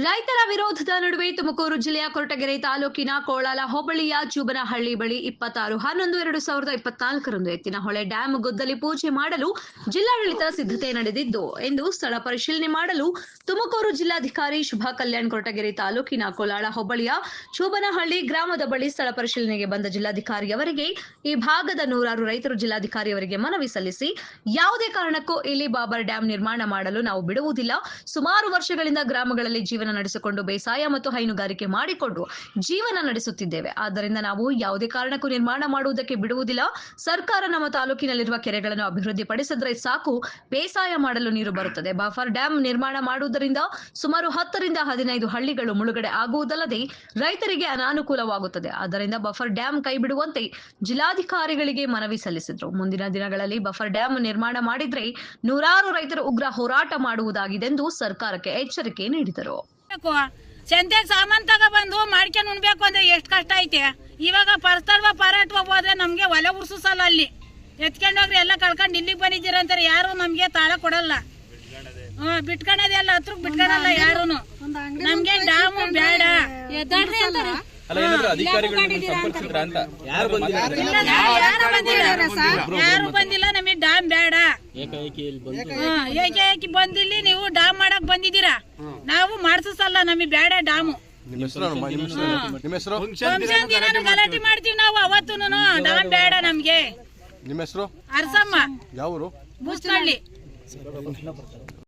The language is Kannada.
ರೈತರ ವಿರೋಧದ ನಡುವೆ ತುಮಕೂರು ಜಿಲ್ಲೆಯ ಕೊರಟಗೆರೆ ತಾಲೂಕಿನ ಕೋಳಾಲ ಹೋಬಳಿಯ ಚೂಬನಹಳ್ಳಿ ಬಳಿ 26/11/2024 ಎತ್ತಿನಹೊಳೆ ಡ್ಯಾಂ ಗುದ್ದಲಿ ಪೂಜೆ ಮಾಡಲು ಜಿಲ್ಲಾಡಳಿತ ಸಿದ್ಧತೆ ನಡೆದಿದ್ದು ಎಂದು ಸ್ಥಳ ಪರಿಶೀಲನೆ ಮಾಡಲು ತುಮಕೂರು ಜಿಲ್ಲಾಧಿಕಾರಿ ಶುಭಾ ಕಲ್ಯಾಣ್ ಕೊರಟಗೆರೆ ತಾಲೂಕಿನ ಕೋಳಾಲ ಹೋಬಳಿಯ ಚೂಬನಹಳ್ಳಿ ಗ್ರಾಮದ ಬಳಿ ಸ್ಥಳ ಪರಿಶೀಲನೆಗೆ ಬಂದ ಜಿಲ್ಲಾಧಿಕಾರಿಯವರಿಗೆ ಈ ಭಾಗದ ನೂರಾರು ರೈತರು ಜಿಲ್ಲಾಧಿಕಾರಿಯವರಿಗೆ ಮನವಿ ಸಲ್ಲಿಸಿ ಯಾವುದೇ ಕಾರಣಕ್ಕೂ ಇಲ್ಲಿ ಬಾಬರ್ ಡ್ಯಾಂ ನಿರ್ಮಾಣ ಮಾಡಲು ನಾವು ಬಿಡುವುದಿಲ್ಲ. ಸುಮಾರು ವರ್ಷಗಳಿಂದ ಗ್ರಾಮಗಳಲ್ಲಿ ಜೀವನ ನಡೆಸಿಕೊಂಡು ಬೇಸಾಯ ಮತ್ತು ಹೈನುಗಾರಿಕೆ ಮಾಡಿಕೊಂಡು ಜೀವನ ನಡೆಸುತ್ತಿದ್ದೇವೆ. ಆದ್ದರಿಂದ ನಾವು ಯಾವುದೇ ಕಾರಣಕ್ಕೂ ನಿರ್ಮಾಣ ಮಾಡುವುದಕ್ಕೆ ಬಿಡುವುದಿಲ್ಲ. ಸರ್ಕಾರ ನಮ್ಮ ತಾಲೂಕಿನಲ್ಲಿರುವ ಕೆರೆಗಳನ್ನು ಅಭಿವೃದ್ಧಿಪಡಿಸಿದ್ರೆ ಸಾಕು, ಬೇಸಾಯ ಮಾಡಲು ನೀರು ಬರುತ್ತದೆ. ಬಫರ್ ಡ್ಯಾಂ ನಿರ್ಮಾಣ ಮಾಡುವುದರಿಂದ ಸುಮಾರು 10 ರಿಂದ 15 ಹಳ್ಳಿಗಳು ಮುಳುಗಡೆ ಆಗುವುದಲ್ಲದೆ ರೈತರಿಗೆ ಅನಾನುಕೂಲವಾಗುತ್ತದೆ. ಆದ್ದರಿಂದ ಬಫರ್ ಡ್ಯಾಂ ಕೈಬಿಡುವಂತೆ ಜಿಲ್ಲಾಧಿಕಾರಿಗಳಿಗೆ ಮನವಿ ಸಲ್ಲಿಸಿದರು. ಮುಂದಿನ ದಿನಗಳಲ್ಲಿ ಬಫರ್ ಡ್ಯಾಂ ನಿರ್ಮಾಣ ಮಾಡಿದ್ರೆ ನೂರಾರು ರೈತರು ಉಗ್ರ ಹೋರಾಟ ಮಾಡುವುದಾಗಿದೆಂದು ಸರ್ಕಾರಕ್ಕೆ ಎಚ್ಚರಿಕೆ ನೀಡಿದರು. ಸಂತೆಗೆ ಸಾಮಾನು ತಗ ಬಂದು ಮಾಡ್ಕೊಂಡು ಉಣ್ಬೇಕು ಅಂದ್ರೆ ಎಷ್ಟು ಕಷ್ಟ ಐತೆ. ಇವಾಗ ಪರಸ್ತಲ್ವ ಪಾರಾಟುವ ಹೋದ್ರೆ ನಮ್ಗೆ ಒಲೆ ಉರ್ಸಲ್ಲ, ಅಲ್ಲಿ ಎತ್ಕೊಂಡೋಗ್ರಿ ಎಲ್ಲ ಕಳ್ಕೊಂಡು ಇಲ್ಲಿಗೆ ಬಂದಿದ್ದೀರ ಅಂತಾರೆ. ಯಾರು ನಮ್ಗೆ ತಾಳ ಕೊಡಲ್ಲ, ಬಿಟ್ಕೊಳದೆಲ್ಲ ಹತ್ರಕ್ ಬಿಟ್ಕೊಳಲ್ಲ ಯಾರು. ನಮ್ಗೆ ಡ್ಯಾಮು ಬೇಡ. ಯಾರು ಬಂದಿಲ್ಲ, ನಮಗೆ ಡ್ಯಾಮ್ ಬೇಡ. ಏಕಾಏಕಿ ಬಂದಿಲ್ಲಿ ನೀವು ಡ್ಯಾಮ್ ಮಾಡಕ್ ಬಂದಿದ್ದೀರಾ, ನಾವು ಮಾಡ್ಸಲ್ಲ, ನಮಗೆ ಬೇಡ ಡ್ಯಾಮು. ಗಲಾಟೆ ಮಾಡ್ತೀವಿ ನಾವು ಅವತ್ತು. ಡ್ಯಾಮ್ ಬೇಡ ನಮ್ಗೆ. ನಿಮ್ಮ ಹೆಸರು? ಅರಸಮ್ಮ, ಯಾವ ಊರು? ಬೂಸ್ನಹಳ್ಳಿ.